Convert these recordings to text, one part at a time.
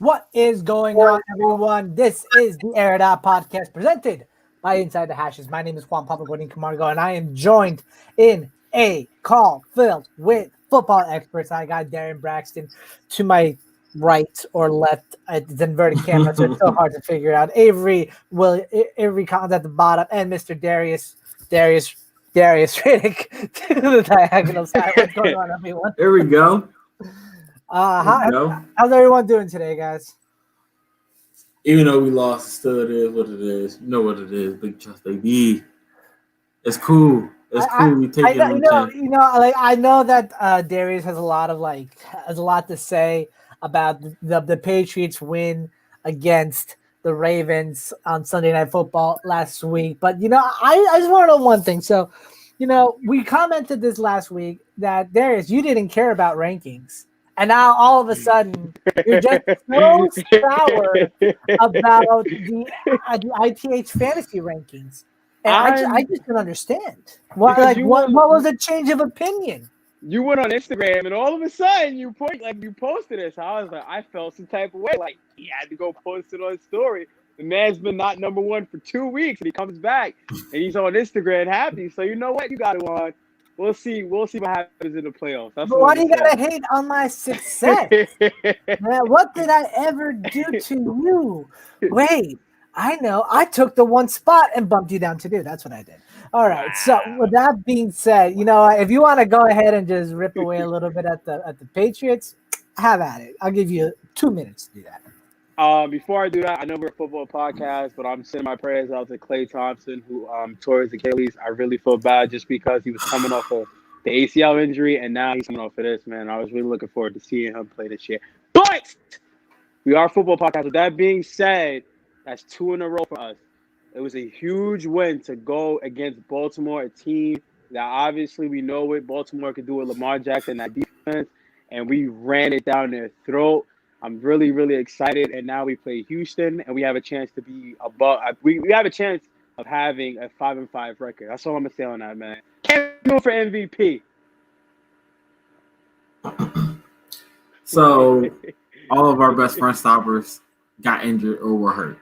What is going on, everyone? This is the It Out Podcast presented by Inside the Hashes. My name is Juan Pablo Godin Camargo, and I am joined in a call filled with football experts. I got Darren Braxton to my right or left. It's inverted camera, so it's so hard to figure out. Avery Collins at the bottom, and Mr. Darius Riddick to the diagonal side. What's going on, everyone? There we go. How's everyone doing today, guys? Even though we lost, still it is what it is. You know what it is. Big trust, baby. It's cool. It's cool. We take it. I know that Darius has a lot to say about the Patriots win against the Ravens on Sunday Night Football last week. But I just want to know one thing. So, we commented this last week that Darius, you didn't care about rankings. And now all of a sudden, you're just so sour about the ITH fantasy rankings. And I just don't understand. What was a change of opinion? You went on Instagram, and all of a sudden, you posted this. I was like, I felt some type of way. Like, he had to go post it on his story. The man's been not number one for 2 weeks, and he comes back, and he's on Instagram happy. So you know what? You got it on. We'll see what happens in the playoffs. But why do you gotta hate on my success? Man, what did I ever do to you? Wait, I know. I took the one spot and bumped you down to 2. That's what I did. All right. Wow. So with that being said, if you want to go ahead and just rip away a little bit at the Patriots, have at it. I'll give you 2 minutes to do that. Before I do that, I know we're a football podcast, but I'm sending my prayers out to Klay Thompson, who tore his Achilles. I really feel bad just because he was coming off of the ACL injury, and now he's coming off of this, man. I was really looking forward to seeing him play this year. But we are a football podcast. With that being said, that's 2 in a row for us. It was a huge win to go against Baltimore, a team that obviously we know what Baltimore could do with Lamar Jackson, that defense, and we ran it down their throat. I'm really, really excited, and now we play Houston, and we have a chance to be above. We have a chance of having a 5-5 record. That's all I'm gonna say on that, man. Can't go for MVP. So, all of our best front stoppers got injured or were hurt.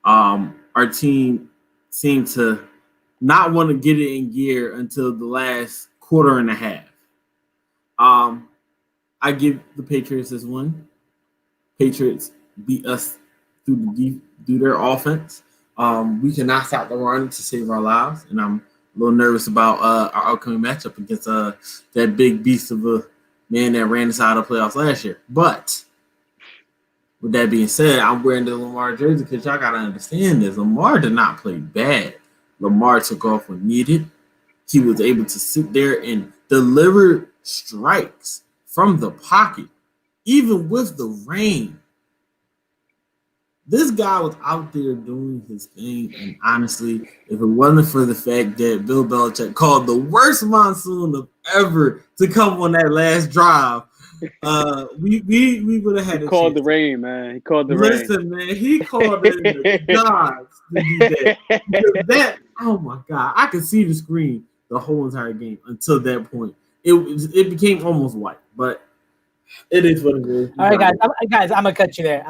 Our team seemed to not want to get it in gear until the last quarter and a half. I give the Patriots this one. Patriots beat us through their offense. We cannot stop the run to save our lives, and I'm a little nervous about our upcoming matchup against that big beast of a man that ran us out of the playoffs last year. But with that being said, I'm wearing the Lamar jersey because y'all got to understand this. Lamar did not play bad. Lamar took off when needed. He was able to sit there and deliver strikes from the pocket. Even with the rain, this guy was out there doing his thing. And honestly, if it wasn't for the fact that Bill Belichick called the worst monsoon of ever to come on that last drive, we would have had. He called the rain, man. He called the rain. Listen, man, he called in the gods to do that. Because oh my God, I could see the screen the whole entire game until that point. It became almost white, but. It is what it is. All right, guys. I'm gonna cut you there.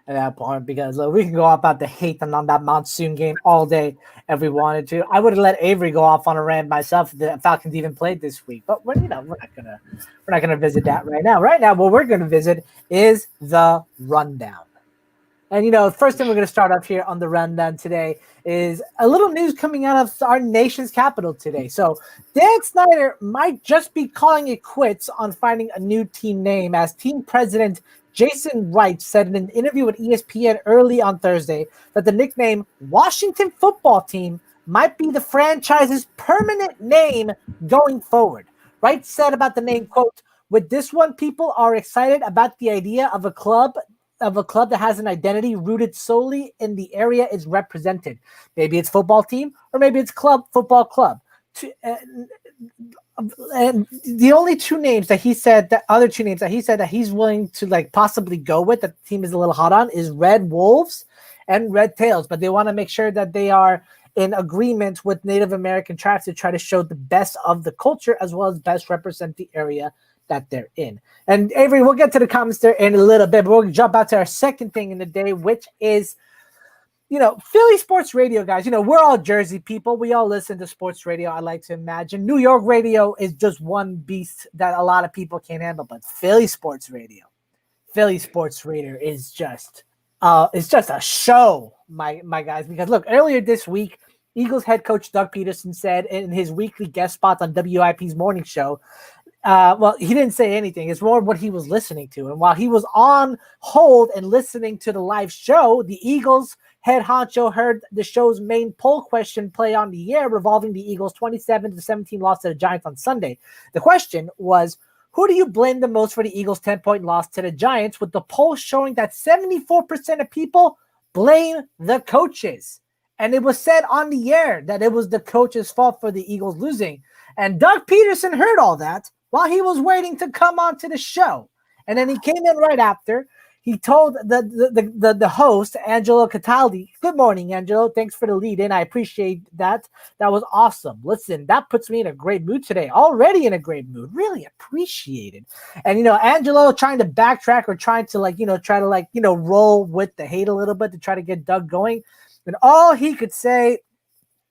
At that point because we can go off about the hate on that monsoon game all day if we wanted to. I would have let Avery go off on a rant myself if the Falcons even played this week, but we're not gonna visit that right now. Right now, what we're gonna visit is the rundown. And first thing we're gonna start off here on the rundown today is a little news coming out of our nation's capital today. So Dan Snyder might just be calling it quits on finding a new team name, as team president Jason Wright said in an interview with ESPN early on Thursday that the nickname Washington Football Team might be the franchise's permanent name going forward. Wright said about the name, quote, "With this one, people are excited about the idea of a club that has an identity rooted solely in the area it's represented. Maybe it's football team or maybe it's football club. And the only two names that he said, that he's willing to possibly go with, that the team is a little hot on, is Red Wolves and Red Tails. But they want to make sure that they are in agreement with Native American tribes to try to show the best of the culture as well as best represent the area that they're in. And Avery, we'll get to the comments there in a little bit, but we'll jump out to our second thing in the day, which is, Philly sports radio, guys. We're all Jersey people. We all listen to sports radio, I like to imagine. New York radio is just one beast that a lot of people can't handle, but Philly sports radio is just a show, my guys. Because look, earlier this week, Eagles head coach Doug Peterson said in his weekly guest spot on WIP's morning show, well, he didn't say anything. It's more what he was listening to. And while he was on hold and listening to the live show, the Eagles head honcho heard the show's main poll question play on the air revolving the Eagles' 27-17 loss to the Giants on Sunday. The question was, who do you blame the most for the Eagles' 10-point loss to the Giants, with the poll showing that 74% of people blame the coaches. And it was said on the air that it was the coach's fault for the Eagles losing. And Doug Peterson heard all that while he was waiting to come on to the show. And then he came in right after. He told the host, Angelo Cataldi, good morning, Angelo. Thanks for the lead in. I appreciate that. That was awesome. Listen, that puts me in a great mood today. Already in a great mood. Really appreciate it. And, Angelo trying to backtrack or trying to, roll with the hate a little bit to try to get Doug going. And all he could say,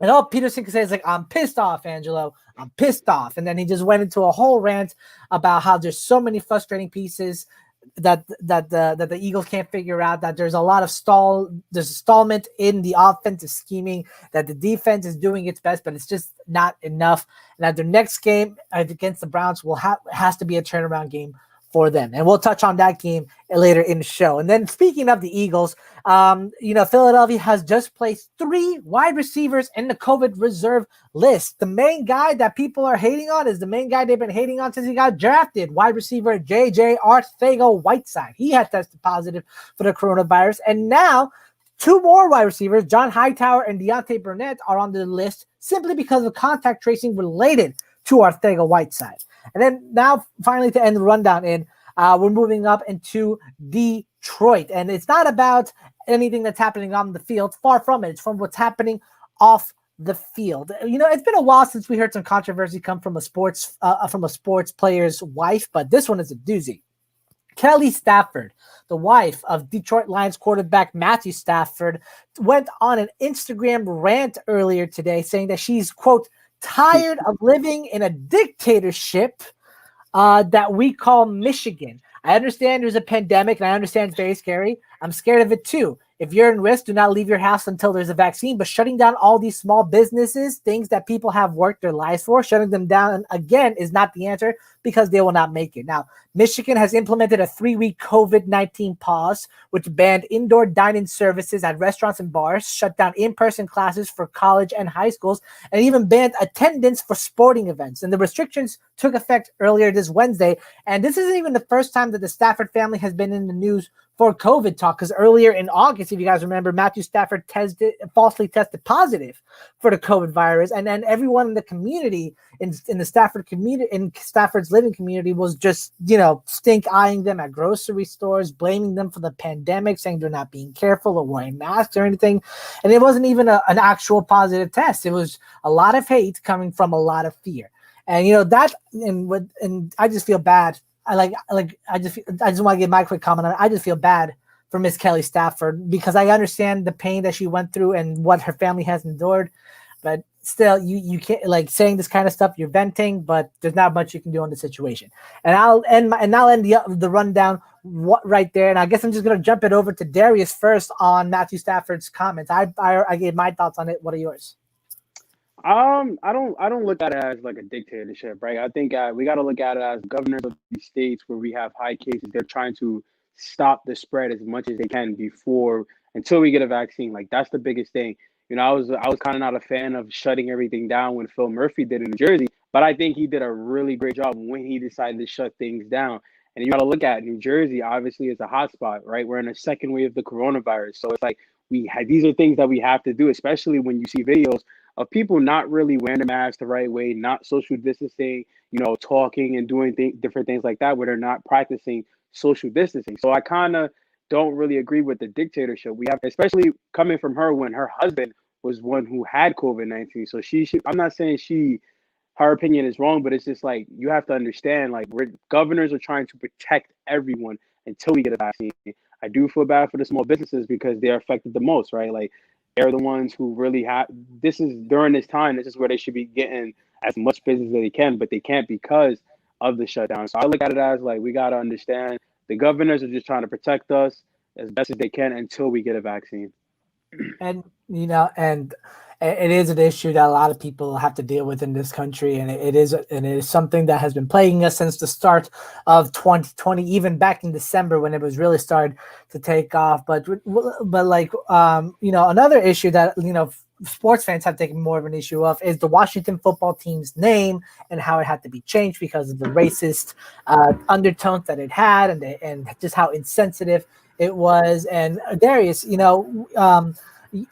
and all Peterson could say is I'm pissed off, Angelo. I'm pissed off. And then he just went into a whole rant about how there's so many frustrating pieces that the Eagles can't figure out, that there's a lot of stallment in the offensive scheming, that the defense is doing its best, but it's just not enough. And that their next game against the Browns has to be a turnaround game for them. And we'll touch on that game later in the show. And then speaking of the Eagles, Philadelphia has just placed 3 wide receivers in the COVID reserve list. The main guy that people are hating on is the main guy they've been hating on since he got drafted, wide receiver J.J. Arcega-Whiteside. He had tested positive for the coronavirus. And now 2 more wide receivers, John Hightower and Deontay Burnett, are on the list simply because of contact tracing related to Arcega-Whiteside. And then now, finally, to end the rundown we're moving up into Detroit. And it's not about anything that's happening on the field. Far from it. It's from what's happening off the field. It's been a while since we heard some controversy come from a sports player's wife, but this one is a doozy. Kelly Stafford, the wife of Detroit Lions quarterback Matthew Stafford, went on an Instagram rant earlier today saying that she's, quote, tired of living in a dictatorship that we call Michigan. I understand there's a pandemic, and I understand it's very scary. I'm scared of it too. If you're in risk, do not leave your house until there's a vaccine. But shutting down all these small businesses, things that people have worked their lives for, shutting them down again is not the answer, because they will not make it. Now, Michigan has implemented a 3-week COVID-19 pause, which banned indoor dining services at restaurants and bars, shut down in-person classes for college and high schools, and even banned attendance for sporting events. And the restrictions took effect earlier this Wednesday. And this isn't even the first time that the Stafford family has been in the news for COVID talk, because earlier in August, if you guys remember, Matthew Stafford falsely tested positive for the COVID virus, and then everyone in the community, in the Stafford community, in Stafford's living community, was just stink eyeing them at grocery stores, blaming them for the pandemic, saying they're not being careful or wearing masks or anything, and it wasn't even an actual positive test. It was a lot of hate coming from a lot of fear, and and I just feel bad. I just want to give my quick comment on it. I just feel bad for Miss Kelly Stafford, because I understand the pain that she went through and what her family has endured, but still, you can't saying this kind of stuff. You're venting, but there's not much you can do on the situation. And I'll end the rundown right there. And I guess I'm just gonna jump it over to Darius first on Matthew Stafford's comments. I gave my thoughts on it. What are yours? I don't look at it as like a dictatorship, right? I think we got to look at it as governors of these states where we have high cases. They're trying to stop the spread as much as they can until we get a vaccine. Like, that's the biggest thing. I was kind of not a fan of shutting everything down when Phil Murphy did in New Jersey, but I think he did a really great job when he decided to shut things down. And you got to look at New Jersey, obviously, is a hotspot, right? We're in a second wave of the coronavirus. So it's like these are things that we have to do, especially when you see videos of people not really wearing the mask the right way, not social distancing, talking and doing different things like that, where they're not practicing social distancing. So I kind of don't really agree with the dictatorship we have, especially coming from her when her husband was one who had COVID-19. So I'm not saying she her opinion is wrong, but it's just like you have to understand, like governors are trying to protect everyone until we get a vaccine. I do feel bad for the small businesses because they're affected the most, right? Like they're the ones who really have. This is during this time. This is where they should be getting as much business as they can, but they can't because of the shutdown. So I look at it as like we got to understand the governors are just trying to protect us as best as they can until we get a vaccine. And and it is an issue that a lot of people have to deal with in this country, and it is something that has been plaguing us since the start of 2020, even back in December when it was really started to take off. But like another issue that sports fans have taken more of an issue of is the Washington football team's name and how it had to be changed because of the racist undertones that it had, and just how insensitive it was. And Darius,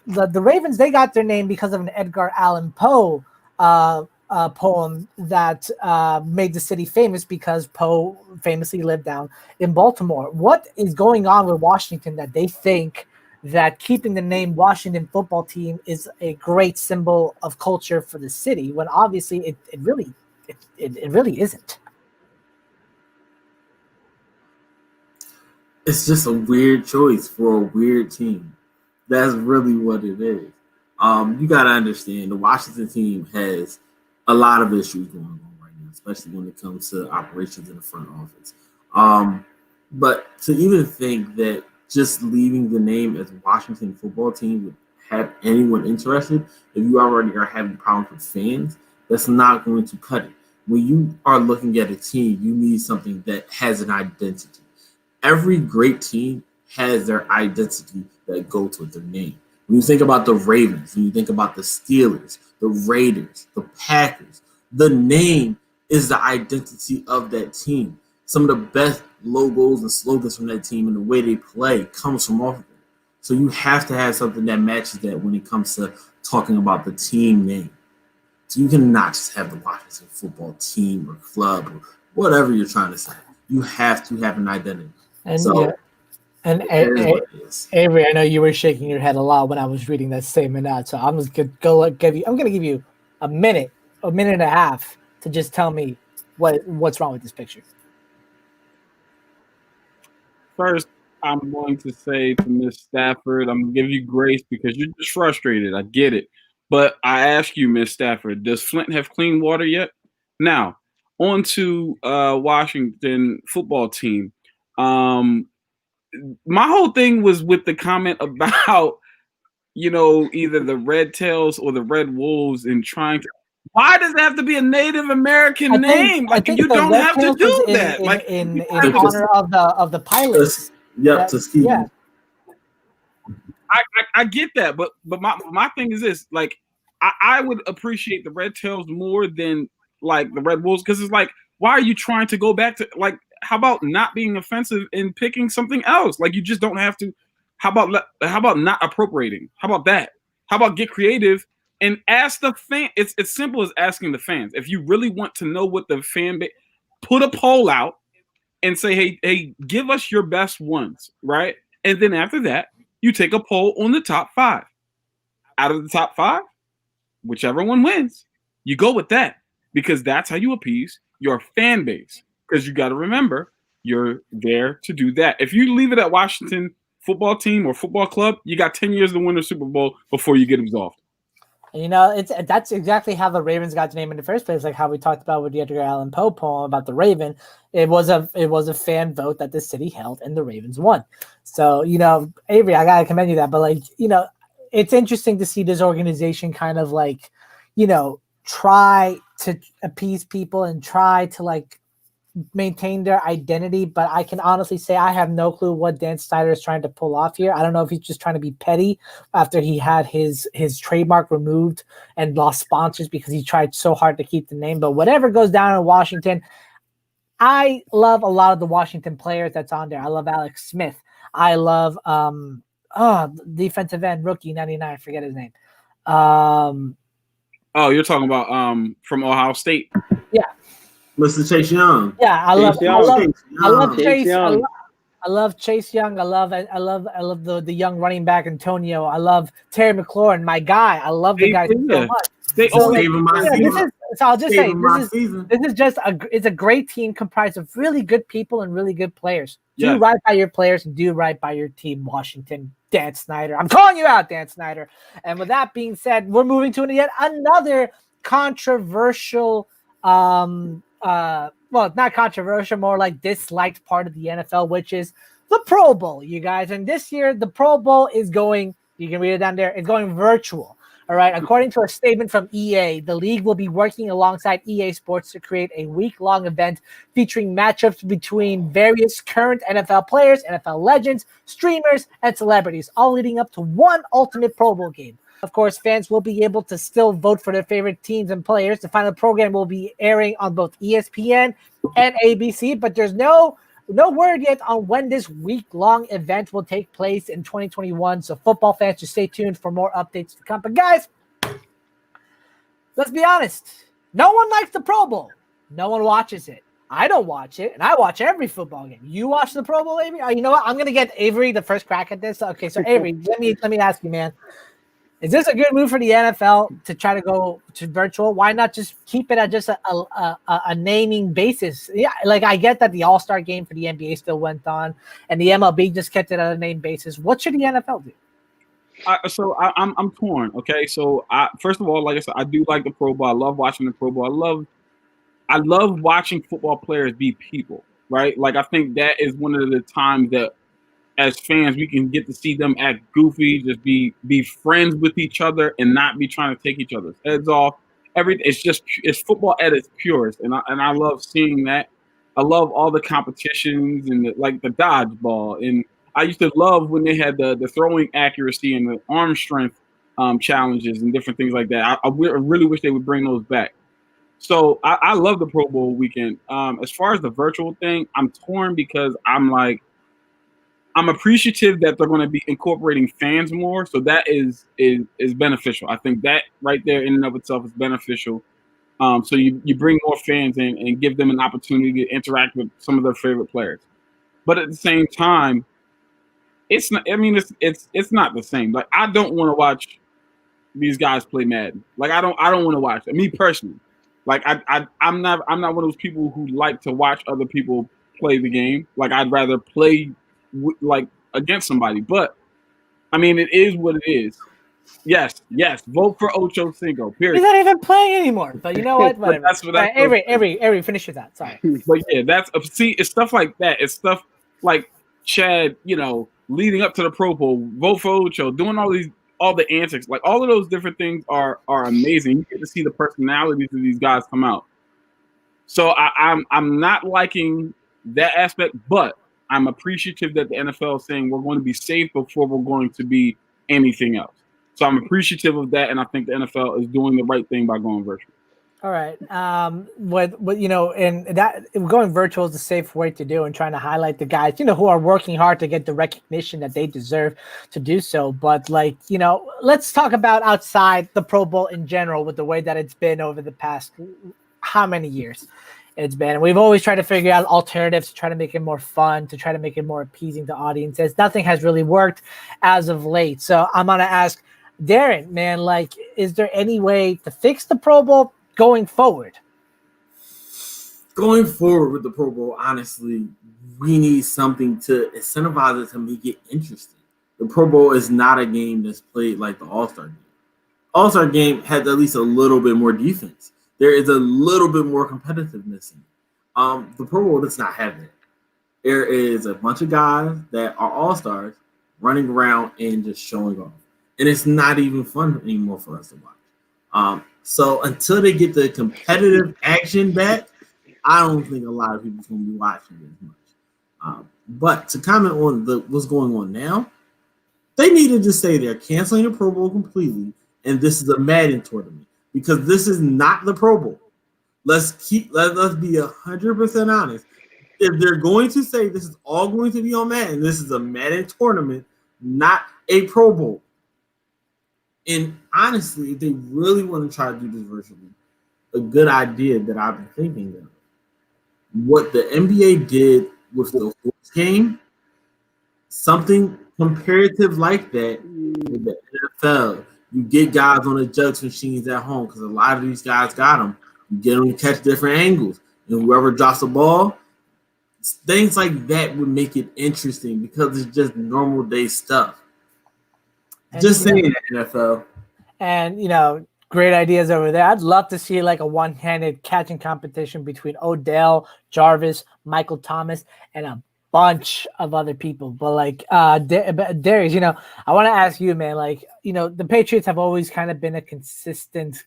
the Ravens, they got their name because of an Edgar Allan Poe poem that made the city famous because Poe famously lived down in Baltimore. What is going on with Washington that they think that keeping the name Washington football team is a great symbol of culture for the city when obviously it really isn't? It's just a weird choice for a weird team. That's really what it is. You got to understand the Washington team has a lot of issues going on right now, especially when it comes to operations in the front office. But to even think that just leaving the name as Washington football team would have anyone interested, if you already are having problems with fans, that's not going to cut it. When you are looking at a team, you need something that has an identity. Every great team has their identity that goes with their name. When you think about the Ravens, when you think about the Steelers, the Raiders, the Packers, the name is the identity of that team. Some of the best logos and slogans from that team and the way they play comes from off of it. So you have to have something that matches that when it comes to talking about the team name. So you cannot just have the Washington football team or club or whatever you're trying to say. You have to have an identity. And so, yeah. And Avery, I know you were shaking your head a lot when I was reading that statement out. So I'm just gonna give you a minute and a half to just tell me what's wrong with this picture. First, I'm going to say to Miss Stafford, I'm going to give you grace because you're just frustrated. I get it. But I ask you, Miss Stafford, does Flint have clean water yet? Now, on to Washington football team. My whole thing was with the comment about, either the Red Tails or the Red Wolves and trying to. Why does it have to be a Native American name? Like you don't have to do that. In honor of the pilots. Tuskegee. Yeah. I get that, but my thing is this: like I would appreciate the Red Tails more than like the Red Wolves because it's like, why are you trying to go back to like? How about not being offensive and picking something else? Like you just don't have to. How about not appropriating? How about that? How about get creative and ask the fan? It's simple as asking the fans. If you really want to know what the fan base, put a poll out and say, hey, give us your best ones, right? And then after that, you take a poll on the top 5. Out of the top 5, whichever one wins, you go with that because that's how you appease your fan base. Because you got to remember, you're there to do that. If you leave it at Washington football team or football club, you got 10 years to win the Super Bowl before you get absolved. That's exactly how the Ravens got the name in the first place, like how we talked about with the Edgar Allan Poe poem about the Raven. It was a fan vote that the city held, and the Ravens won. So Avery, I gotta commend you that. But it's interesting to see this organization kind of like try to appease people and try to maintain their identity, but I can honestly say I have no clue what Dan Snyder is trying to pull off here. I don't know if he's just trying to be petty after he had his trademark removed and lost sponsors because he tried so hard to keep the name. But whatever goes down in Washington, I love a lot of the Washington players that's on there. I love Alex Smith. I love defensive end rookie 99. I forget his name. You're talking about from Ohio State. Yeah. Mr. Chase Young. Yeah, I love Chase. Young. I love Chase Young. I love the young running back Antonio. I love Terry McLaurin, my guy. I love the guy so much. They So, always saving my yeah, season. so I'll just say Saving my season. this is just it's a great team comprised of really good people and really good players. Do Yes. right by your players and do right by your team, Washington. Dan Snyder. I'm calling you out, Dan Snyder. And with that being said, we're moving to yet another controversial well, not controversial, more like disliked part of the NFL, which is the Pro Bowl, you guys. And this year, the Pro Bowl is going, you can read it down there, it's going virtual. All right. According to a statement from EA, the league will be working alongside EA Sports to create a week-long event featuring matchups between various current NFL players, NFL legends, streamers, and celebrities, all leading up to one ultimate Pro Bowl game. Of course, fans will be able to still vote for their favorite teams and players. The final program will be airing on both ESPN and ABC, but there's no word yet on when this week-long event will take place in 2021. So football fans, just stay tuned for more updates to come. But guys, let's be honest. No one likes the Pro Bowl. No one watches it. I don't watch it, and I watch every football game. You watch the Pro Bowl, Avery? You know what? I'm going to get Avery the first crack at this. Okay, so Avery, let me ask you, man. Is this a good move for the NFL to try to go to virtual? Why not just keep it at just a naming basis? Yeah, like I get that the All-Star game for the NBA still went on, and the MLB just kept it at a name basis. What should the NFL do? I'm torn. Okay, so first of all, like I said, I do like the Pro Bowl. I love watching the Pro Bowl. I love watching football players be people, right? Like I think that is one of the times that, as fans, we can get to see them act goofy, just be friends with each other, and not be trying to take each other's heads off. It's football at its purest, and I love seeing that. I love all the competitions and the dodgeball, and I used to love when they had the throwing accuracy and the arm strength challenges and different things like that. I really wish they would bring those back. So I love the Pro Bowl weekend. As far as the virtual thing, I'm torn because I'm appreciative that they're going to be incorporating fans more, so that is beneficial. I think that right there in and of itself is beneficial. So you bring more fans in and give them an opportunity to interact with some of their favorite players. But at the same time, it's not. I mean, it's not the same. Like I don't want to watch these guys play Madden. Like I don't want to watch it. Me personally, like I'm not one of those people who like to watch other people play the game. Like I'd rather play against somebody, but I mean, it is what it is. Yes, vote for Ocho Cinco. Period. He's not even playing anymore. But you know what? Whatever. Avery, finish with that. Sorry. But yeah, it's stuff like that. It's stuff like Chad, leading up to the Pro Bowl, vote for Ocho, doing all the antics, like all of those different things are amazing. You get to see the personalities of these guys come out. So I'm not liking that aspect, but I'm appreciative that the NFL is saying we're going to be safe before we're going to be anything else. So I'm appreciative of that, and I think the NFL is doing the right thing by going virtual. All right. And that going virtual is the safe way to do, and trying to highlight the guys, who are working hard to get the recognition that they deserve to do so. But let's talk about outside the Pro Bowl in general with the way that it's been over the past how many years it's been. And we've always tried to figure out alternatives to try to make it more fun, to try to make it more appeasing to audiences. Nothing has really worked as of late. So I'm going to ask Darren, man, is there any way to fix the Pro Bowl going forward? Going forward with the Pro Bowl, honestly, we need something to incentivize it to make it interesting. The Pro Bowl is not a game that's played like the All-Star game. All-Star game has at least a little bit more defense. There is a little bit more competitiveness in it. The Pro Bowl does not have that. There is a bunch of guys that are all-stars running around and just showing off. And it's not even fun anymore for us to watch. So until they get the competitive action back, I don't think a lot of people are going to be watching it as much. But to comment on what's going on now, they need to just say they're canceling the Pro Bowl completely, and this is a Madden tournament. Because this is not the Pro Bowl. Let's be 100% honest. If they're going to say this is all going to be on Madden, this is a Madden tournament, not a Pro Bowl. And honestly, if they really want to try to do this virtually, a good idea that I've been thinking of, what the NBA did with the horse game, something comparative like that with the NFL. You get guys on the judge machines at home because a lot of these guys got them. You get them to catch different angles. And whoever drops the ball, things like that would make it interesting because it's just normal day stuff. And, just saying, NFL. And, great ideas over there. I'd love to see like a one-handed catching competition between Odell, Jarvis, Michael Thomas, and a bunch of other people. But like Darius, I want to ask you, man, like, the Patriots have always kind of been a consistent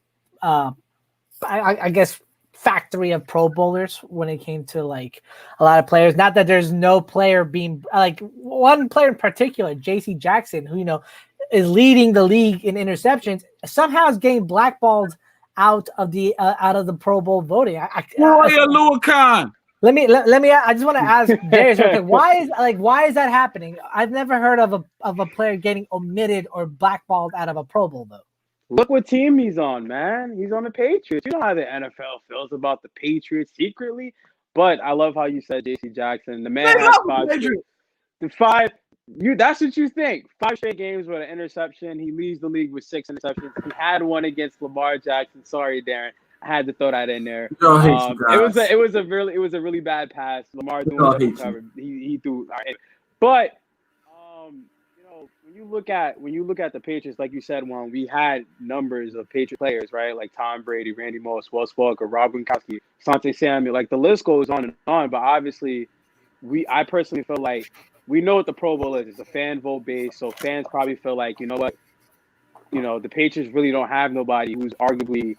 I guess factory of Pro Bowlers when it came to like a lot of players. Not that there's no player being like one player in particular, JC Jackson, who is leading the league in interceptions, somehow is getting blackballed out of the Pro Bowl voting. Let me. I just want to ask Darius, why is that happening? I've never heard of a player getting omitted or blackballed out of a Pro Bowl vote. Look what team he's on, man. He's on the Patriots. You know how the NFL feels about the Patriots secretly, but I love how you said J.C. Jackson. The man has that's what you think. 5 straight games with an interception. He leads the league with 6 interceptions. He had one against Lamar Jackson. Sorry, Darren. I had to throw that in there. It was a really bad pass. Lamar doing covered. He threw. But when you look at the Patriots, like you said, Juan, we had numbers of Patriot players, right? Like Tom Brady, Randy Moss, Wes Welker, Rob Gronkowski, Asante Samuel. Like the list goes on and on. But obviously, I personally feel like we know what the Pro Bowl is. It's a fan vote base, so fans probably feel like, you know what, the Patriots really don't have nobody who's arguably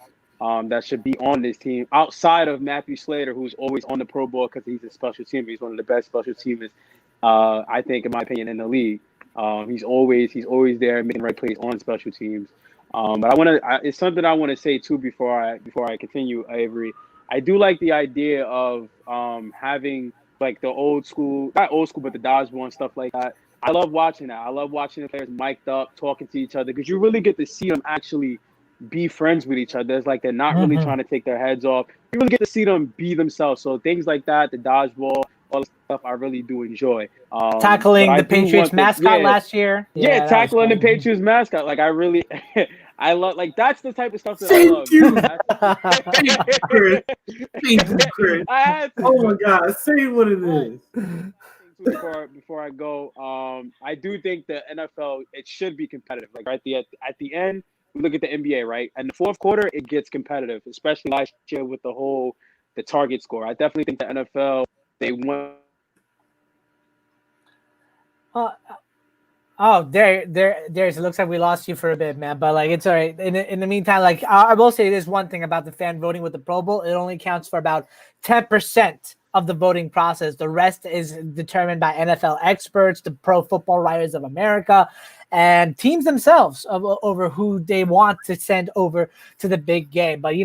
that should be on this team outside of Matthew Slater, who's always on the Pro Bowl because he's a special teamer. He's one of the best special teamers, I think, in my opinion, in the league. He's always there making the right plays on special teams. But it's something I want to say too before I continue, Avery. I do like the idea of having like the old school, not old school, but the dodgeball and stuff like that. I love watching that. I love watching the players mic'd up, talking to each other, because you really get to see them actually be friends with each other. It's like they're not really trying to take their heads off. You really get to see them be themselves. So things like that, the dodgeball, all the stuff I really do enjoy. Tackling the Patriots mascot last year. Yeah, tackling the Patriots mascot. Like I really, I love, like that's the type of stuff that Thank I love. you. Thank you, Chris. I had to. Oh my God, say what it is. Before I go, I do think the NFL, it should be competitive. Like right at the end, we look at the NBA, right? And the fourth quarter, it gets competitive, especially last year with the target score. I definitely think the NFL, they won. There's. It looks like we lost you for a bit, man. But like, it's all right. In the meantime, like I will say this one thing about the fan voting with the Pro Bowl: it only counts for about 10% of the voting process. The rest is determined by NFL experts, the Pro Football Writers of America, and teams themselves over who they want to send over to the big game. But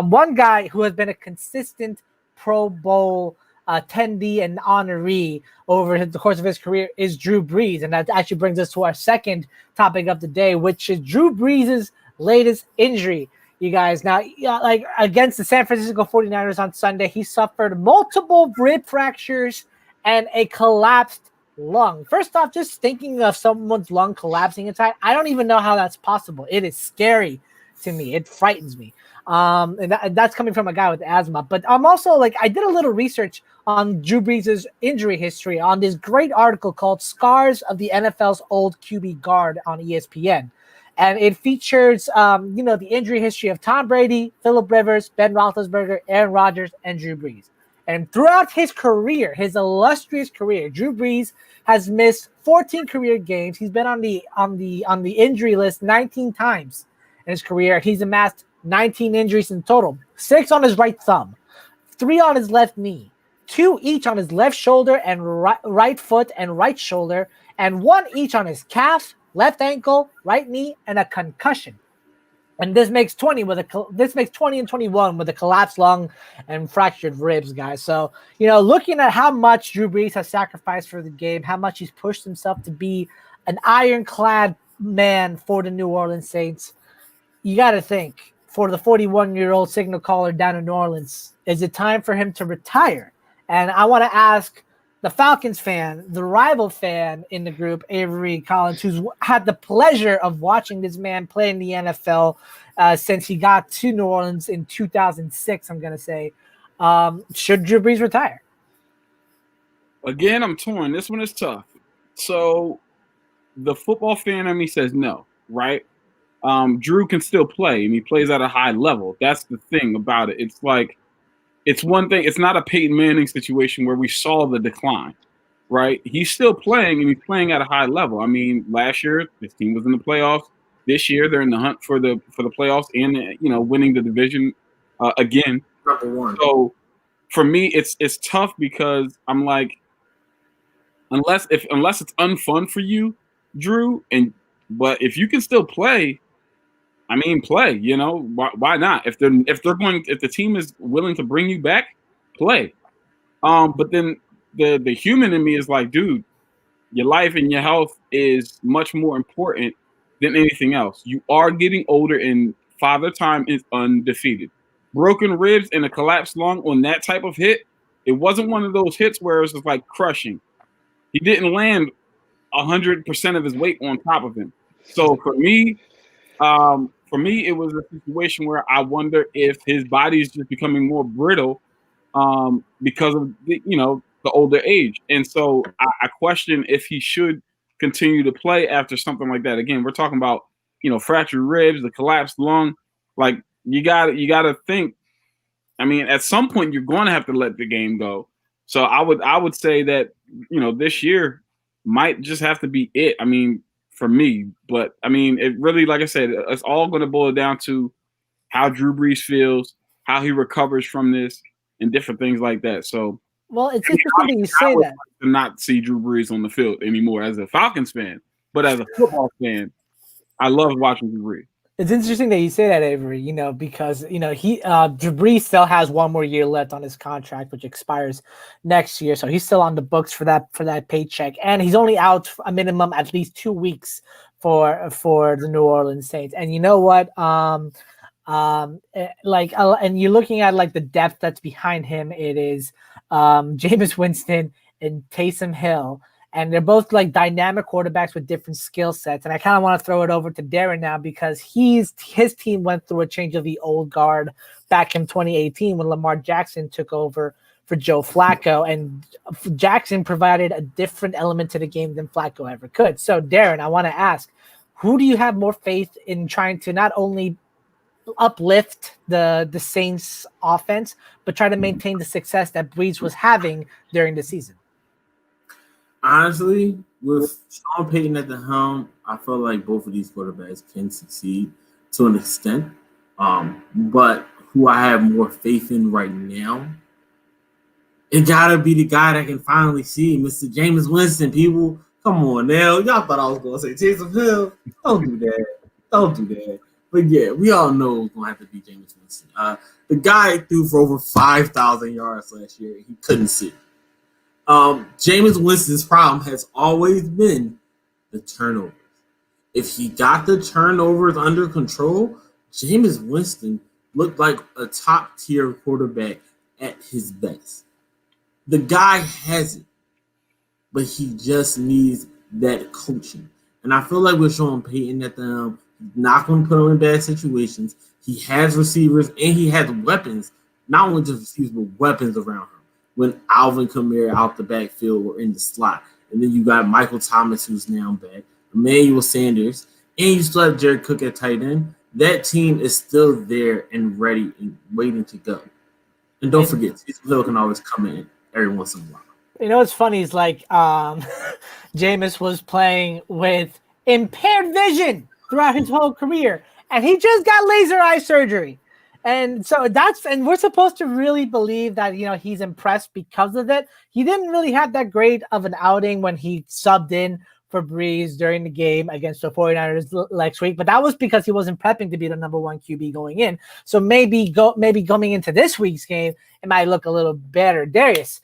one guy who has been a consistent Pro Bowl attendee and honoree over the course of his career is Drew Brees. And that actually brings us to our second topic of the day, which is Drew Brees' latest injury. You guys, now, like against the San Francisco 49ers on Sunday, he suffered multiple rib fractures and a collapsed lung. First off, just thinking of someone's lung collapsing inside, I don't even know how that's possible. It is scary to me. It frightens me. And that's coming from a guy with asthma. But I'm also like, I did a little research on Drew Brees' injury history on this great article called Scars of the NFL's Old QB Guard on ESPN. And it features, the injury history of Tom Brady, Phillip Rivers, Ben Roethlisberger, Aaron Rodgers, and Drew Brees. And throughout his career, his illustrious career, Drew Brees has missed 14 career games. He's been on the injury list 19 times in his career. He's amassed 19 injuries in total, 6 on his right thumb, 3 on his left knee, 2 each on his left shoulder and right foot and right shoulder, and 1 each on his calf, left ankle, right knee, and a concussion. And this makes 20 and 21 with a collapsed lung and fractured ribs, guys. So, looking at how much Drew Brees has sacrificed for the game, how much he's pushed himself to be an ironclad man for the New Orleans Saints, you got to think, for the 41-year-old signal caller down in New Orleans, is it time for him to retire? And I want to ask the Falcons fan, the rival fan in the group, Avery Collins, who's had the pleasure of watching this man play in the NFL since he got to New Orleans in 2006, I'm going to say, should Drew Brees retire? Again, I'm torn. This one is tough. So the football fan in me says no, right? Drew can still play, and he plays at a high level. That's the thing about it. It's like, it's one thing. It's not a Peyton Manning situation where we saw the decline, right? He's still playing, and he's playing at a high level. I mean, last year this team was in the playoffs. This year they're in the hunt for the playoffs and winning the division again. Number one. So for me, it's tough because I'm like, unless it's unfun for you, Drew, but if you can still play, I mean, play. Why not? If the team is willing to bring you back, play. But then the human in me is like, dude, your life and your health is much more important than anything else. You are getting older, and Father Time is undefeated. Broken ribs and a collapsed lung on that type of hit, it wasn't one of those hits where it's just like crushing. He didn't land 100% of his weight on top of him. So for me, it was a situation where I wonder if his body is just becoming more brittle because of the older age. And so I question if he should continue to play after something like that. Again, we're talking about, fractured ribs, the collapsed lung. Like, you got to think, I mean, at some point you're going to have to let the game go. So I would say that, this year might just have to be it. I mean, for me, but I mean, it really, like I said, it's all going to boil down to how Drew Brees feels, how he recovers from this, and different things like that. So, well, it's interesting that you say that. To not see Drew Brees on the field anymore as a Falcons fan, but as a football fan, I love watching Drew Brees. It's interesting that you say that, Avery, because, Drew Brees still has one more year left on his contract, which expires next year. So he's still on the books for that paycheck. And he's only out a minimum at least 2 weeks for the New Orleans Saints. And you know what? And you're looking at like the depth that's behind him. It is Jameis Winston and Taysom Hill. And they're both like dynamic quarterbacks with different skill sets. And I kind of want to throw it over to Darren now because his team went through a change of the old guard back in 2018 when Lamar Jackson took over for Joe Flacco. And Jackson provided a different element to the game than Flacco ever could. So, Darren, I want to ask, who do you have more faith in trying to not only uplift the Saints offense, but try to maintain the success that Brees was having during the season? Honestly, with Sean Payton at the helm, I feel like both of these quarterbacks can succeed to an extent. But who I have more faith in right now, it gotta be the guy that can finally see Mr. Jameis Winston. People, come on now. Y'all thought I was gonna say Taysom Hill. Don't do that. But yeah, we all know it's gonna have to be Jameis Winston. The guy threw for over 5,000 yards last year. He couldn't see. Jameis Winston's problem has always been the turnovers. If he got the turnovers under control, Jameis Winston looked like a top-tier quarterback at his best. The guy has it, but he just needs that coaching. And I feel like with Sean Payton at the helm, he's not going to put him in bad situations. He has receivers, and he has weapons, not only just receivers, but weapons around him. When Alvin Kamara out the backfield or in the slot. And then you got Michael Thomas, who's now back, Emmanuel Sanders, and you still have Jared Cook at tight end. That team is still there and ready and waiting to go. And don't forget, Taysom Hill can always come in every once in a while. You know what's funny is like Jameis was playing with impaired vision throughout his whole career, and he just got laser eye surgery. And so we're supposed to really believe that, he's impressed because of it. He didn't really have that great of an outing when he subbed in for Brees during the game against the 49ers last week, but that was because he wasn't prepping to be the number one QB going in. So maybe coming into this week's game, it might look a little better. Darius,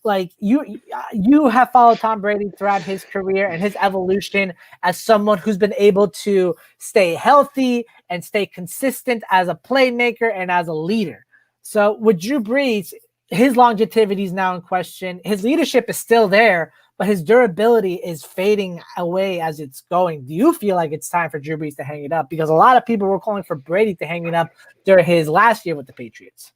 like you have followed Tom Brady throughout his career and his evolution as someone who's been able to stay healthy and stay consistent as a playmaker and as a leader. So with Drew Brees, his longevity is now in question. His leadership is still there, but his durability is fading away as it's going. Do you feel like it's time for Drew Brees to hang it up? Because a lot of people were calling for Brady to hang it up during his last year with the Patriots.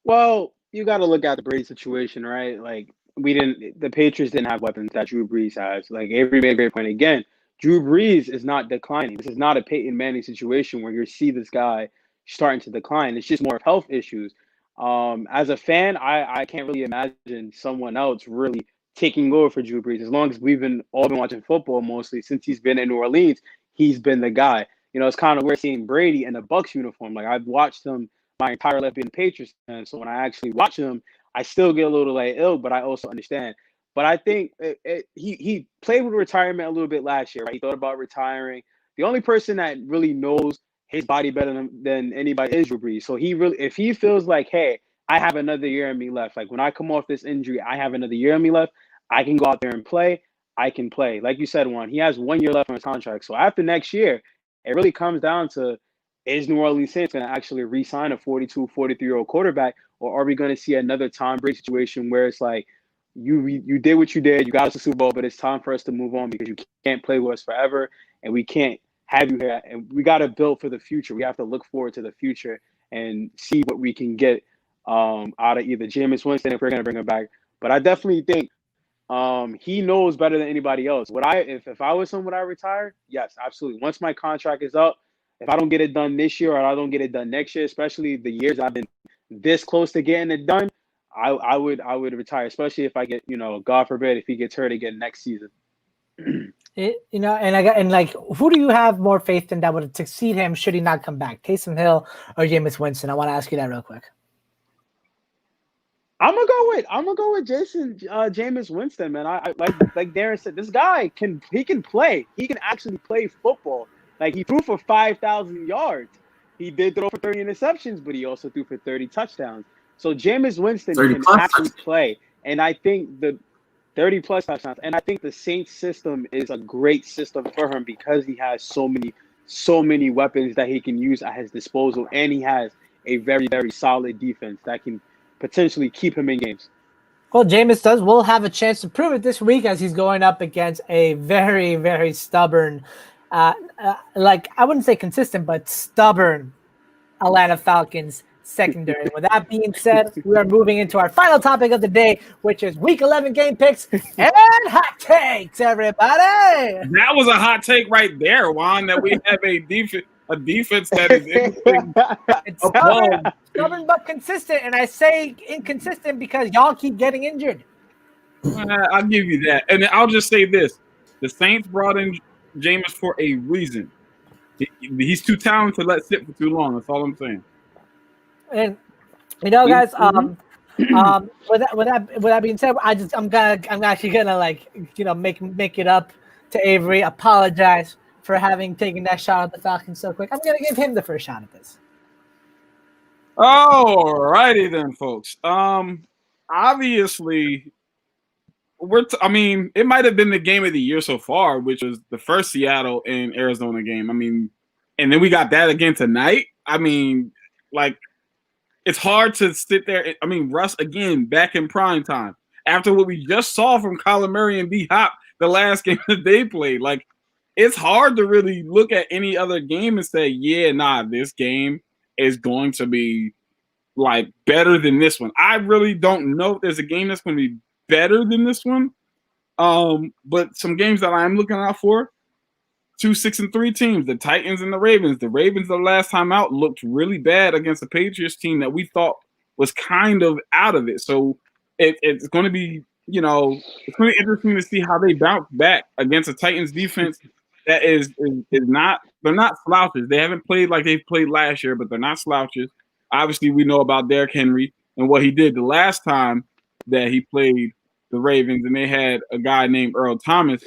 Well, you got to look at the Brady situation, right? Like, the Patriots didn't have weapons that Drew Brees has. Like, Avery made a great point. Again, Drew Brees is not declining. This is not a Peyton Manning situation where you see this guy starting to decline. It's just more of health issues. As a fan, I can't really imagine someone else really taking over for Drew Brees. As long as we've all been watching football mostly since he's been in New Orleans, he's been the guy. You know, it's kind of weird seeing Brady in a Bucs uniform. Like, I've watched him my entire life being a Patriots fan. So when I actually watch him, I still get a little ill, but I also understand. But I think he played with retirement a little bit last year, right? He thought about retiring. The only person that really knows his body better than anybody is Drew Brees. So if he feels like, hey, I have another year in me left. Like, when I come off this injury, I have another year in me left. I can go out there and play. I can play. Like you said, Juan, he has 1 year left on his contract. So after next year, it really comes down to, is New Orleans Saints going to actually re-sign a 42, 43-year-old quarterback, or are we going to see another Tom Brady situation where it's like, you did what you did, you got us a Super Bowl, but it's time for us to move on because you can't play with us forever, and we can't have you here. And we got to build for the future. We have to look forward to the future and see what we can get out of either Jameis Winston if we're going to bring him back. But I definitely think he knows better than anybody else. If I was him, would I retire? Yes, absolutely. Once my contract is up, if I don't get it done this year or I don't get it done next year, especially the years I've been this close to getting it done, I would retire, especially if I get, God forbid, if he gets hurt again next season. Who do you have more faith in that would succeed him should he not come back? Taysom Hill or Jameis Winston? I want to ask you that real quick. I'm gonna go with Jameis Winston, man. I like Darren said, this guy can play. He can actually play football. Like, he threw for 5,000 yards. He did throw for 30 interceptions, but he also threw for 30 touchdowns. So Jameis Winston can actually play. And I think the 30-plus touchdowns. And I think the Saints system is a great system for him because he has so many weapons that he can use at his disposal. And he has a very, very solid defense that can potentially keep him in games. Well, Jameis will have a chance to prove it this week as he's going up against a very, very stubborn, I wouldn't say consistent, but stubborn Atlanta Falcons secondary. With that being said, we are moving into our final topic of the day, which is Week 11 game picks and hot takes, everybody. That was a hot take right there, Juan, that we have a defense that is stubborn but consistent, and I say inconsistent because y'all keep getting injured. I'll give you that. And I'll just say this. The Saints brought in Jameis for a reason. He's too talented to let sit for too long. That's all I'm saying. And guys, with that being said, I'm actually gonna make it up to Avery. Apologize for having taken that shot at the Falcons so quick. I'm gonna give him the first shot at this. All righty then, folks. Obviously, it might have been the game of the year so far, which was the first Seattle and Arizona game. And then we got that again tonight. It's hard to sit there. Russ again back in prime time after what we just saw from Kyler Murray and D-Hop the last game that they played. Like, it's hard to really look at any other game and say, this game is going to be like better than this one. I really don't know if there's a game that's going to be better than this one. But some games that I'm looking out for, 2 6-3 teams, the Titans and the Ravens. The Ravens the last time out looked really bad against the Patriots team that we thought was kind of out of it. So it's going to be, it's going to be interesting to see how they bounce back against a Titans defense that is not, they're not slouches. They haven't played like they played last year, but they're not slouches. Obviously, we know about Derrick Henry and what he did the last time that he played the Ravens, and they had a guy named Earl Thomas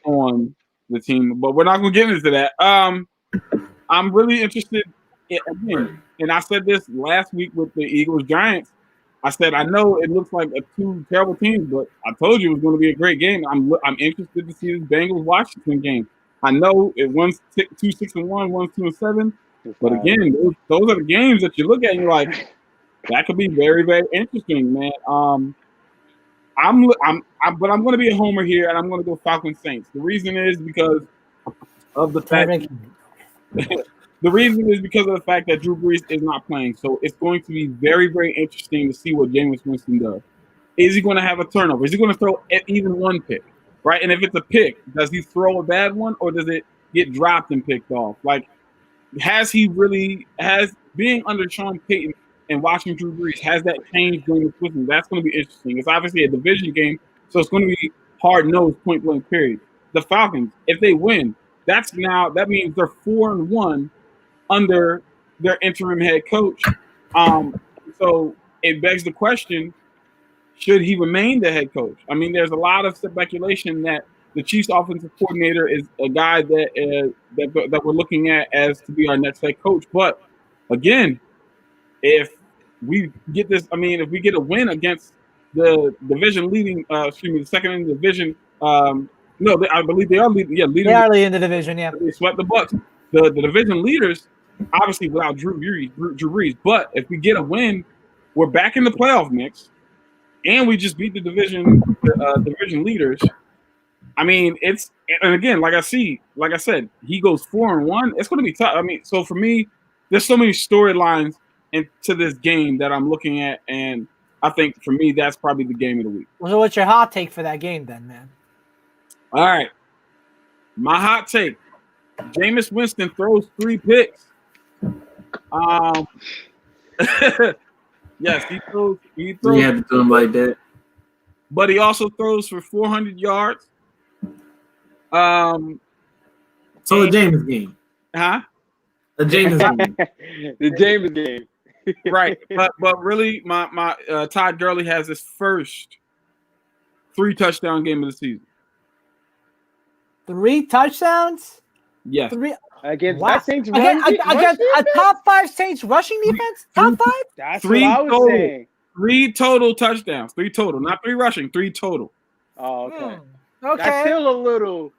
on the team, but we're not going to get into that. I'm really interested again, and I said this last week with the Eagles-Giants. I said, I know it looks like two terrible teams, but I told you it was going to be a great game. I'm interested to see this Bengals-Washington game. I know it one's 2-6-1, one's 2-7, but again, those are the games that you look at and you're like, That could be very, very interesting, man. But I'm going to be a homer here, and I'm going to go Falcons Saints. The reason is because of the fact. The reason is because of the fact that Drew Brees is not playing. So it's going to be very, very interesting to see what Jameis Winston does. Is he going to have a turnover? Is he going to throw even one pick? Right? And if it's a pick, does he throw a bad one or does it get dropped and picked off? Like, has being under Sean Payton and watching Drew Brees, has that changed during the season? That's going to be interesting. It's obviously a division game, so it's going to be hard-nosed, point-blank period. The Falcons, if they win, that means they're 4-1 under their interim head coach. So it begs the question, should he remain the head coach? I mean, there's a lot of speculation that the Chiefs offensive coordinator is a guy that we're looking at as to be our next head coach. But again, if we get a win against the division leading, the second in the division, I believe they are leading. Yeah, leading. They are leading the division. Yeah, they swept the Bucs. The division leaders, obviously without Drew Brees. But if we get a win, we're back in the playoff mix, and we just beat the division leaders. I mean, and again, like I said, he goes 4-1. It's going to be tough. I mean, so for me, there's so many storylines into this game that I'm looking at, and I think for me, that's probably the game of the week. So what's your hot take for that game then, man? All right. My hot take. Jameis Winston throws 3 picks. Yes, he throws. You have to do him like that. But he also throws for 400 yards. So the Jameis game. Huh? The Jameis game. The Jameis game. Right. But really, my Todd Gurley has his first 3 touchdown game of the season. 3 touchdowns? Yes. 3 against that Saints against a top 5 Saints rushing defense? Top 5? That's 3 what I was total. saying. 3 total touchdowns. 3 total. Not 3 rushing, 3 total. Oh, okay. Okay. That's still a little.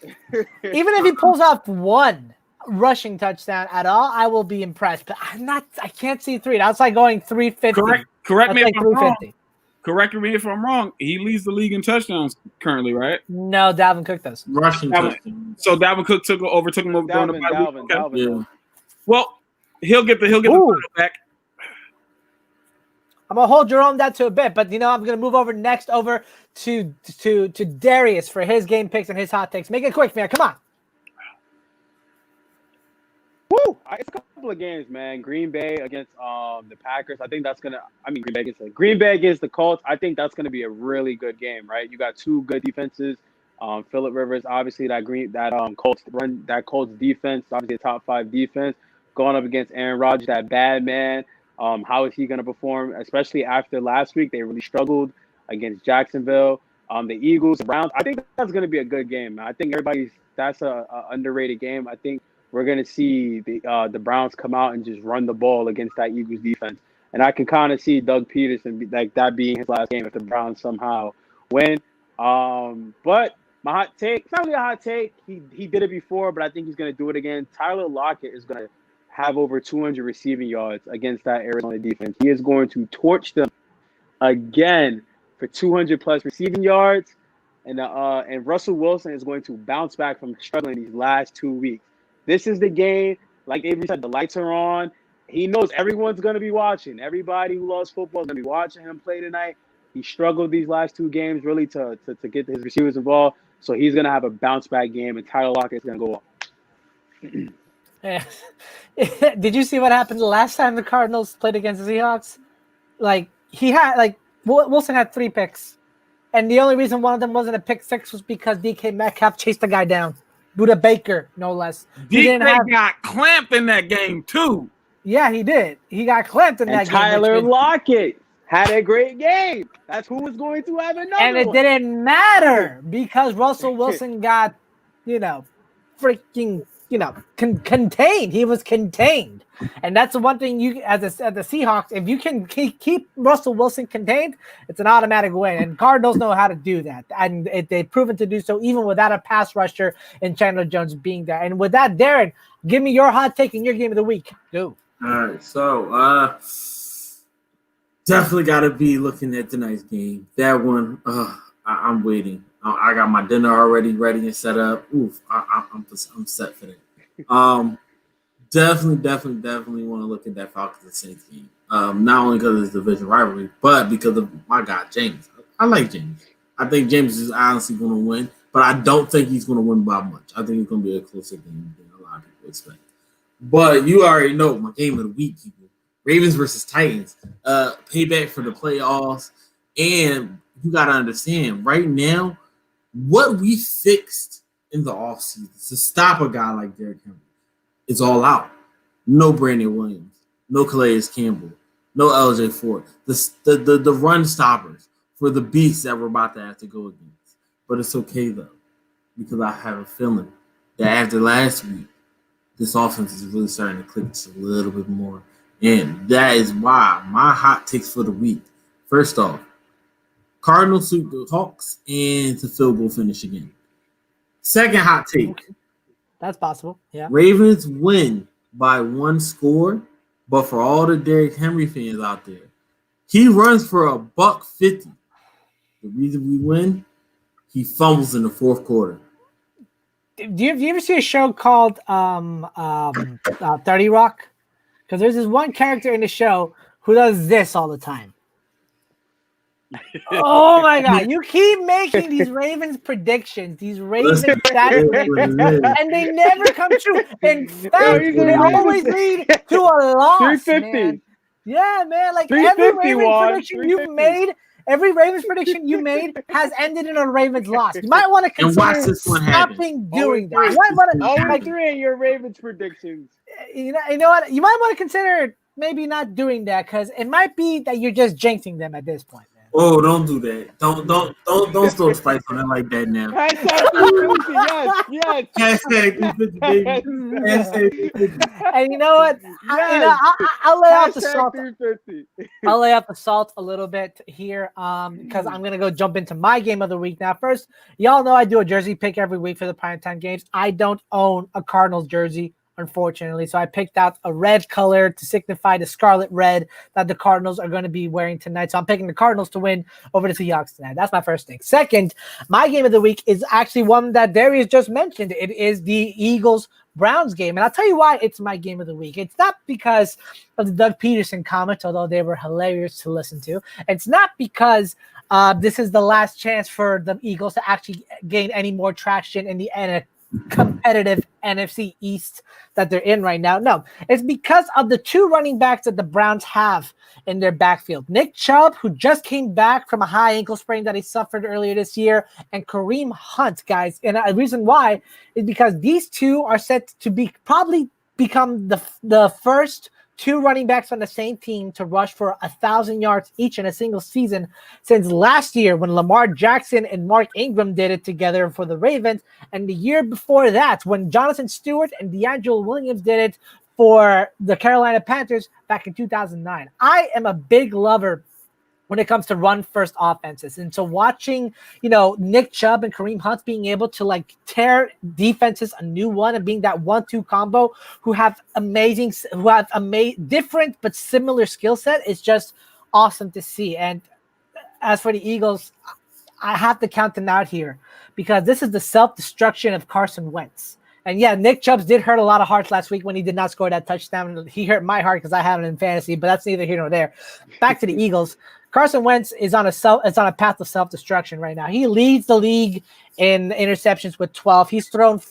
Even if he pulls off 1 rushing touchdown at all, I will be impressed. But I can't see 3. That's like going 350. Correct me like if I'm wrong. Correct me if I'm wrong. He leads the league in touchdowns currently, right? No, Dalvin Cook does. Rushing touchdown. So Dalvin Cook overtook him over during the bye week. Dalvin. Yeah. Well, he'll get the title back. I'm gonna hold Jerome that to a bit, but I'm gonna move over to Darius for his game picks and his hot takes. Make it quick, man. Come on. Woo! It's a couple of games, man. Green Bay against the Packers. I think that's Green Bay against the Colts. I think that's gonna be a really good game, right? You got 2 good defenses. Phillip Rivers, obviously Colts defense, obviously a top 5 defense, going up against Aaron Rodgers, that bad man. How is he gonna perform? Especially after last week, they really struggled against Jacksonville. The Eagles, the Browns. I think that's gonna be a good game, man. I think that's a underrated game. I think we're going to see the Browns come out and just run the ball against that Eagles defense. And I can kind of see Doug Peterson that being his last game if the Browns somehow win. But my hot take, it's not really a hot take. He did it before, but I think he's going to do it again. Tyler Lockett is going to have over 200 receiving yards against that Arizona defense. He is going to torch them again for 200-plus receiving yards. And Russell Wilson is going to bounce back from struggling these last 2 weeks. This is the game. Like Avery said, the lights are on. He knows everyone's going to be watching. Everybody who loves football is going to be watching him play tonight. He struggled these last 2 games really to get his receivers involved. So he's going to have a bounce-back game, and Tyler Lockett is going to go off. Yeah. Did you see what happened the last time the Cardinals played against the Seahawks? Wilson had 3 picks. And the only reason one of them wasn't a pick 6 was because DK Metcalf chased the guy down. Buda Baker, no less. DK got clamped in that game, too. Yeah, he did. He got clamped in that game. Tyler Lockett had a great game. That's who was going to have another And it didn't matter because Russell Wilson got, freaking, contained. He was contained. And that's the one thing you, as the Seahawks, if you can keep Russell Wilson contained, it's an automatic win. And Cardinals know how to do that. And they've proven to do so even without a pass rusher and Chandler Jones being there. And with that, Darren, give me your hot take and your game of the week. Go. All right. So, Definitely got to be looking at tonight's game. That one, I'm waiting. I got my dinner already ready and set up. Oof, I'm set for that. Definitely want to look at that Falcons and Saints game. Not only because it's division rivalry, but because of my guy James. I like James. I think James is honestly going to win, but I don't think he's going to win by much. I think it's going to be a closer game than a lot of people expect. But you already know my game of the week, people. Ravens versus Titans. Payback for the playoffs. And you got to understand, right now, what we fixed in the offseason to stop a guy like Derrick Henry is all out. No Brandon Williams. No Calais Campbell. No LJ Ford. The run stoppers for the beasts that we're about to have to go against. But it's okay, though, because I have a feeling that after last week, this offense is really starting to click just a little bit more. And that is why my hot takes for the week. First off, Cardinals sweep the Hawks and to field goal finish again. Second hot take. That's possible. Yeah. Ravens win by 1 score, but for all the Derrick Henry fans out there, he runs for $150. The reason we win, he fumbles in the fourth quarter. Do you ever see a show called 30 Rock? Because there's this one character in the show who does this all the time. Oh my God! You keep making these Ravens predictions, these Ravens stat predictions, and they never come true. In fact, they always lead to a loss. 350. Man. Yeah, man. Like every Ravens prediction you've made. Every Ravens prediction you made has ended in a Ravens loss. You might want to consider stopping doing that. You might want to 3 in your Ravens predictions. You know what? You might want to consider maybe not doing that because it might be that you're just jinxing them at this point. Oh, don't do that. Don't throw spice on it like that now. Hashtag 350, yes. Hashtag 350, baby. Hashtag 350. And you know what? I'll lay off the salt. I'll lay off the salt a little bit here because I'm going to go jump into my game of the week now. First, y'all know I do a jersey pick every week for the primetime games. I don't own a Cardinals jersey, unfortunately. So I picked out a red color to signify the scarlet red that the Cardinals are going to be wearing tonight. So I'm picking the Cardinals to win over the Seahawks tonight. That's my first thing. Second, my game of the week is actually one that Darius just mentioned. It is the Eagles-Browns game. And I'll tell you why it's my game of the week. It's not because of the Doug Peterson comments, although they were hilarious to listen to. It's not because this is the last chance for the Eagles to actually gain any more traction in the competitive NFC East that they're in right now. No, it's because of the 2 running backs that the Browns have in their backfield. Nick Chubb, who just came back from a high ankle sprain that he suffered earlier this year, and Kareem Hunt, guys. And a reason why is because these 2 are set to become the first 2 running backs on the same team to rush for 1,000 yards each in a single season since last year when Lamar Jackson and Mark Ingram did it together for the Ravens, and the year before that when Jonathan Stewart and DeAngelo Williams did it for the Carolina Panthers back in 2009. I am a big lover when it comes to run-first offenses. And so watching, Nick Chubb and Kareem Hunt being able to, tear defenses a new one and being that 1-2 combo who have different but similar skill set is just awesome to see. And as for the Eagles, I have to count them out here because this is the self-destruction of Carson Wentz. And yeah, Nick Chubb did hurt a lot of hearts last week when he did not score that touchdown. He hurt my heart because I have it in fantasy, but that's neither here nor there. Back to the Eagles. Carson Wentz is on a path of self-destruction right now. He leads the league in interceptions with 12. He's thrown 2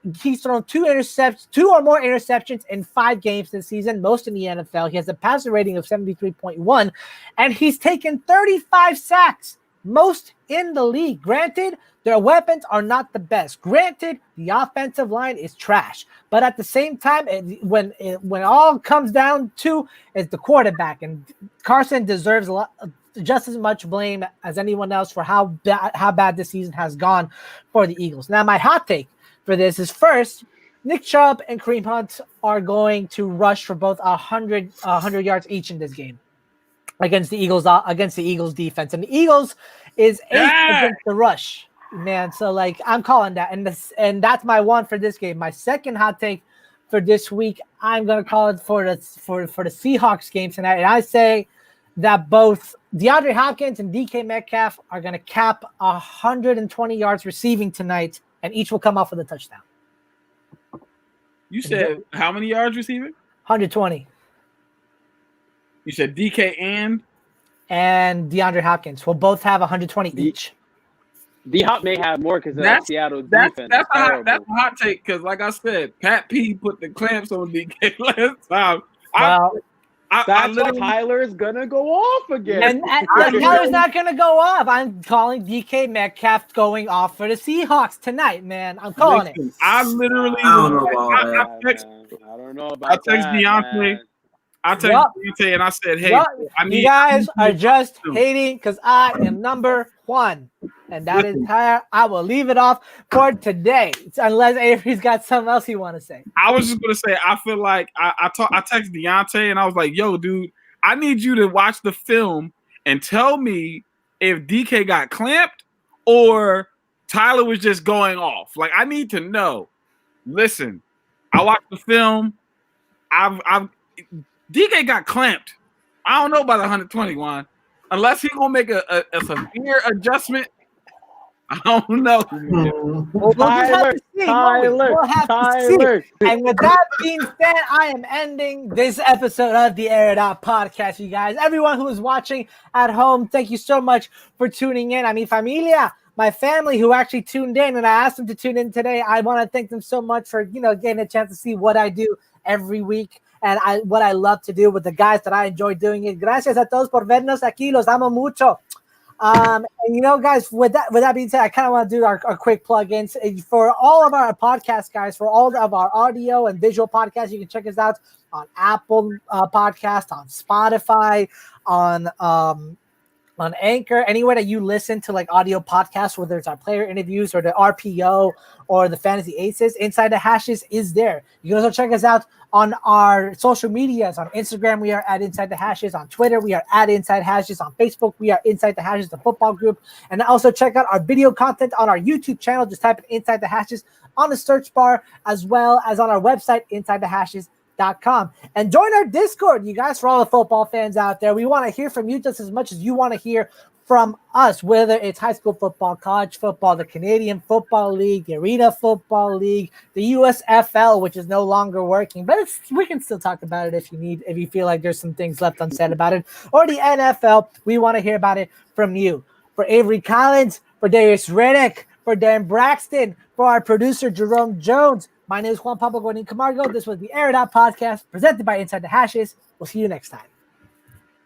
interceptions, 2 or more interceptions in 5 games this season, most in the NFL. He has a passer rating of 73.1, and he's taken 35 sacks, most in the league. Granted, their weapons are not the best. Granted, the offensive line is trash. But at the same time, when all comes down to is the quarterback, and Carson deserves just as much blame as anyone else for how bad this season has gone for the Eagles. Now, my hot take for this is first, Nick Chubb and Kareem Hunt are going to rush for both 100 yards each in this game against the Eagles defense, and the Eagles is 8th against the rush. Man, so I'm calling that, and that's my one for this game. My second hot take for this week, I'm gonna call it for the Seahawks game tonight, and I say that both DeAndre Hopkins and DK Metcalf are going to cap 120 yards receiving tonight, and each will come off with a touchdown. You said how many yards receiving? 120. You said DK and DeAndre Hopkins will both have 120 each. D-Hop may have more because of Seattle defense. That's a hot take because, like I said, Pat P put the clamps on DK last time. Tyler's gonna go off again. And Tyler's not gonna go off. I'm calling DK Metcalf going off for the Seahawks tonight, man. I'm calling it. I literally, I don't know about that. I don't know about that. I text Deontay. I texted Deontay and I said, "Hey, you guys are just hating because I am number one." And that is how I will leave it off for today, unless Avery's got something else you want to say. I was just gonna say, I feel like I texted Deontay and I was like, "Yo, dude, I need you to watch the film and tell me if DK got clamped or Tyler was just going off. Like, I need to know." Listen, I watched the film. DK got clamped. I don't know about 120, Juan. Unless he's gonna make a severe adjustment. I don't know. Tyler. And with that being said, I am ending this episode of the Air It Out Podcast, you guys. Everyone who is watching at home, thank you so much for tuning in. I mean, familia, my family who actually tuned in, and I asked them to tune in today. I want to thank them so much for, getting a chance to see what I do every week and what I love to do with the guys that I enjoy doing it. Gracias a todos por vernos aquí. Los amo mucho. And guys, with that being said, I kind of want to do our quick plugins for all of our podcast guys, for all of our audio and visual podcasts. You can check us out on Apple Podcast, on Spotify, on Anchor, anywhere that you listen to like audio podcasts, whether it's our player interviews or the RPO or the Fantasy Aces. Inside the Hashes is there. You can also check us out on our social medias. On Instagram, we are at Inside the Hashes. On Twitter, we are at Inside Hashes. On Facebook, we are Inside the Hashes, the football group. And also check out our video content on our YouTube channel. Just type in Inside the Hashes on the search bar, as well as on our website, InsideTheHashes.com. And join our Discord, you guys, for all the football fans out there. We want to hear from you just as much as you want to hear from us, whether it's high school football, college football, the Canadian Football League, the Arena Football League, the USFL, which is no longer working, but we can still talk about it if you feel like there's some things left unsaid about it, or the NFL. We want to hear about it from you. For Avery Collins, for Darius Riddick, for Dan Braxton, for our producer Jerome Jones, my name is Juan Pablo Guanin Camargo. This was the Air It Out Podcast presented by Inside the Hashes. We'll see you next time.